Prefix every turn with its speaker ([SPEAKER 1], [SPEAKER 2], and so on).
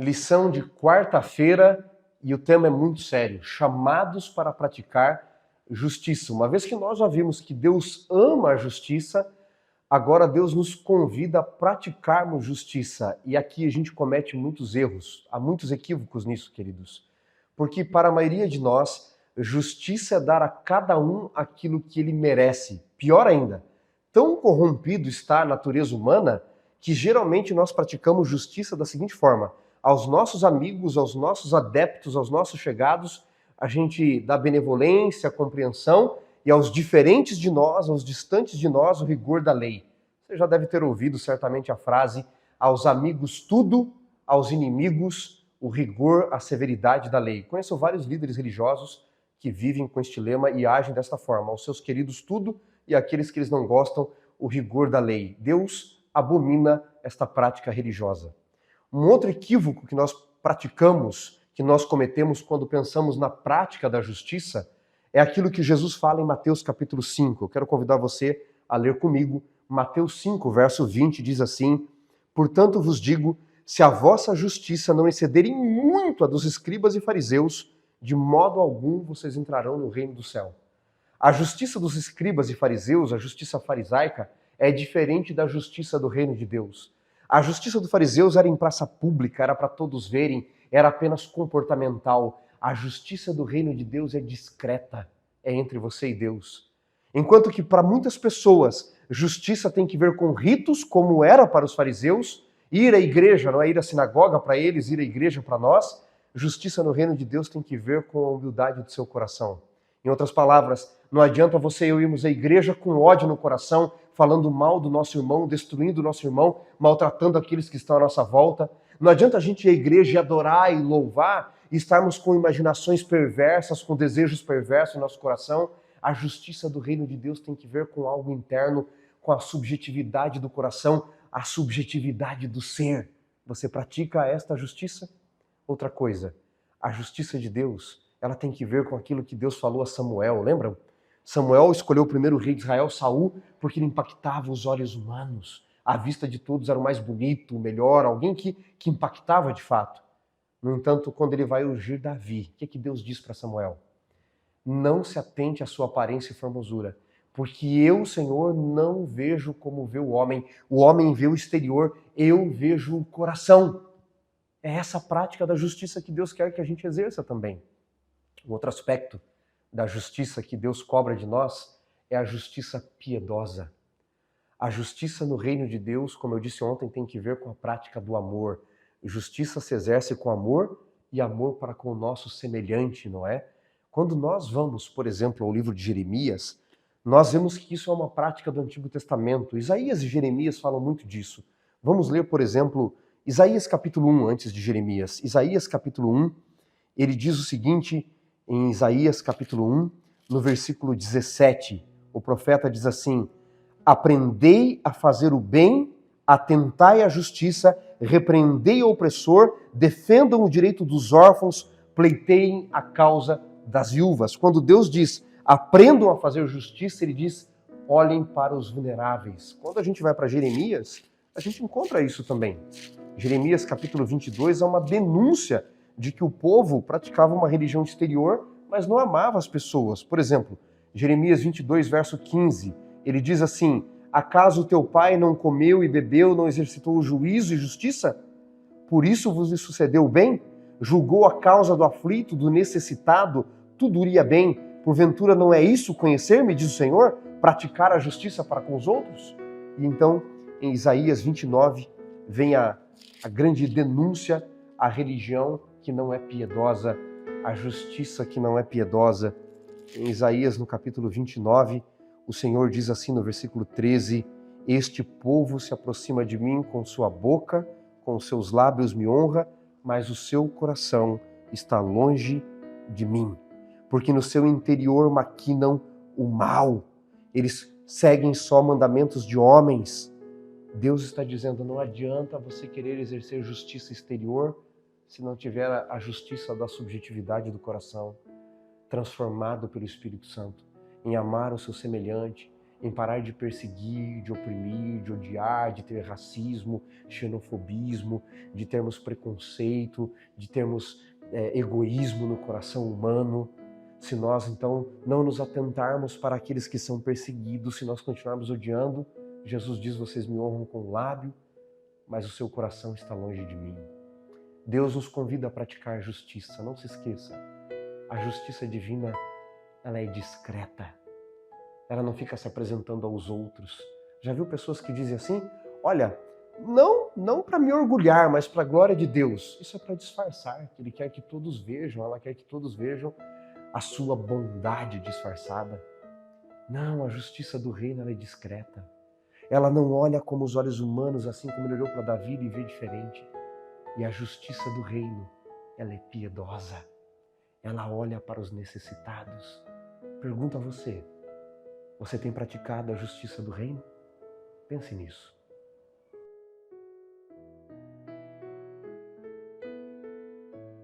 [SPEAKER 1] Lição de quarta-feira e o tema é muito sério: chamados para praticar justiça. Uma vez que nós já vimos que Deus ama a justiça, agora Deus nos convida a praticarmos justiça. E aqui a gente comete muitos erros, há muitos equívocos nisso, queridos. Porque para a maioria de nós, justiça é dar a cada um aquilo que ele merece. Pior ainda, tão corrompido está a natureza humana que geralmente nós praticamos justiça da seguinte forma: aos nossos amigos, aos nossos adeptos, aos nossos chegados, a gente dá benevolência, compreensão, e aos diferentes de nós, aos distantes de nós, o rigor da lei. Você já deve ter ouvido certamente a frase: aos amigos tudo, aos inimigos o rigor, a severidade da lei. Conheço vários líderes religiosos que vivem com este lema e agem desta forma: aos seus queridos tudo e àqueles que eles não gostam, o rigor da lei. Deus abomina esta prática religiosa. Um outro equívoco que nós praticamos, que nós cometemos quando pensamos na prática da justiça, é aquilo que Jesus fala em Mateus capítulo 5. Eu quero convidar você a ler comigo. Mateus 5, verso 20, diz assim: portanto vos digo, se a vossa justiça não exceder em muito a dos escribas e fariseus, de modo algum vocês entrarão no reino do céu. A justiça dos escribas e fariseus, a justiça farisaica, é diferente da justiça do reino de Deus. A justiça dos fariseus era em praça pública, era para todos verem, era apenas comportamental. A justiça do reino de Deus é discreta, é entre você e Deus. Enquanto que para muitas pessoas, justiça tem que ver com ritos, como era para os fariseus. Ir à igreja não é ir à sinagoga para eles, ir à igreja para nós. Justiça no reino de Deus tem que ver com a humildade do seu coração. Em outras palavras, não adianta você e eu irmos à igreja com ódio no coração, falando mal do nosso irmão, destruindo o nosso irmão, maltratando aqueles que estão à nossa volta. Não adianta a gente ir à igreja e adorar e louvar e estarmos com imaginações perversas, com desejos perversos no nosso coração. A justiça do reino de Deus tem que ver com algo interno, com a subjetividade do coração, a subjetividade do ser. Você pratica esta justiça? Outra coisa, a justiça de Deus, ela tem que ver com aquilo que Deus falou a Samuel, lembram? Samuel escolheu o primeiro rei de Israel, Saul, porque ele impactava os olhos humanos. À vista de todos era o mais bonito, o melhor, alguém que impactava de fato. No entanto, quando ele vai ungir Davi, o que Deus diz para Samuel? Não se atente à sua aparência e formosura, porque eu, Senhor, não vejo como vê o homem vê o exterior, eu vejo o coração. É essa prática da justiça que Deus quer que a gente exerça também. Um outro aspecto da justiça que Deus cobra de nós é a justiça piedosa. A justiça no reino de Deus, como eu disse ontem, tem que ver com a prática do amor. Justiça se exerce com amor e amor para com o nosso semelhante, não é? Quando nós vamos, por exemplo, ao livro de Jeremias, nós vemos que isso é uma prática do Antigo Testamento. Isaías e Jeremias falam muito disso. Vamos ler, por exemplo, Isaías capítulo 1, antes de Jeremias. Isaías capítulo 1, ele diz o seguinte, em Isaías capítulo 1, no versículo 17, o profeta diz assim: aprendei a fazer o bem, atentai à justiça, repreendei o opressor, defendam o direito dos órfãos, pleiteiem a causa das viúvas. Quando Deus diz, aprendam a fazer justiça, ele diz, olhem para os vulneráveis. Quando a gente vai para Jeremias, a gente encontra isso também. Jeremias capítulo 22 é uma denúncia de que o povo praticava uma religião exterior, mas não amava as pessoas. Por exemplo, Jeremias 22, verso 15, ele diz assim: acaso teu pai não comeu e bebeu, não exercitou o juízo e justiça? Por isso vos sucedeu o bem? Julgou a causa do aflito, do necessitado, tudo iria bem. Porventura não é isso conhecer-me, diz o Senhor? Praticar a justiça para com os outros? E então, em Isaías 29, vem a grande denúncia à religião que não é piedosa, a justiça que não é piedosa. Em Isaías, no capítulo 29, o Senhor diz assim no versículo 13, este povo se aproxima de mim com sua boca, com os seus lábios me honra, mas o seu coração está longe de mim, porque no seu interior maquinam o mal. Eles seguem só mandamentos de homens. Deus está dizendo, não adianta você querer exercer justiça exterior se não tiver a justiça da subjetividade do coração, transformado pelo Espírito Santo, em amar o seu semelhante, em parar de perseguir, de oprimir, de odiar, de ter racismo, xenofobismo, de termos preconceito, de termos egoísmo no coração humano. Se nós então não nos atentarmos para aqueles que são perseguidos, se nós continuarmos odiando, Jesus diz: vocês me honram com o lábio, mas o seu coração está longe de mim. Deus nos convida a praticar justiça, não se esqueça. A justiça divina, ela é discreta. Ela não fica se apresentando aos outros. Já viu pessoas que dizem assim: olha, não para me orgulhar, mas para a glória de Deus. Isso é para disfarçar, que Ele quer que todos vejam, ela quer que todos vejam a sua bondade disfarçada. Não, a justiça do reino, ela é discreta. Ela não olha como os olhos humanos, assim como Ele olhou para Davi e vê diferente. E a justiça do reino, ela é piedosa. Ela olha para os necessitados. Pergunto a você: você tem praticado a justiça do reino? Pense nisso.